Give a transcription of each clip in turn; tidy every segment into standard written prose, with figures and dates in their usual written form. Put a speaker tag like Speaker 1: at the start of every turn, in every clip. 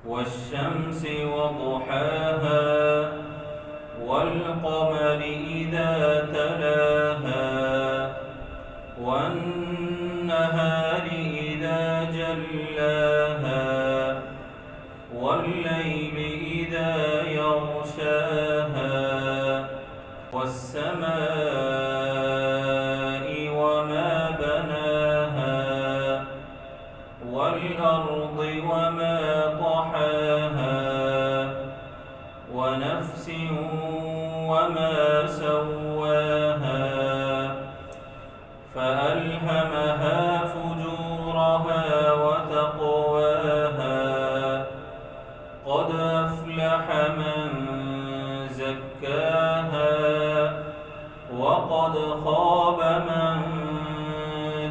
Speaker 1: والشمس وضحاها والقمر إذا تلاها والنهار إذا جلاها والليل إذا يغشاها والسماء وما بناها والأرض وما طحاها ونفس وما سواها فألهمها فجورها وتقواها قد أفلح من زكاها وقد خاب من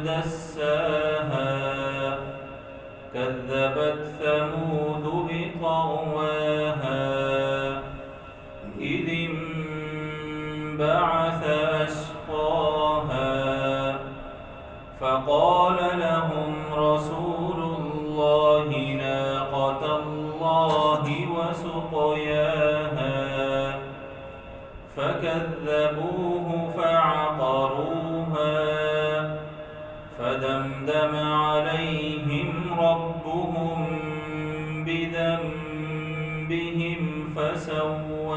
Speaker 1: دساها كذبت ثمود بطغواها إذ انبعث أشقاها فقال لهم رسول الله ناقة الله وسقياها فكذبوه فعقروها فدمدم عليهم ربهم بذنبهم فسواها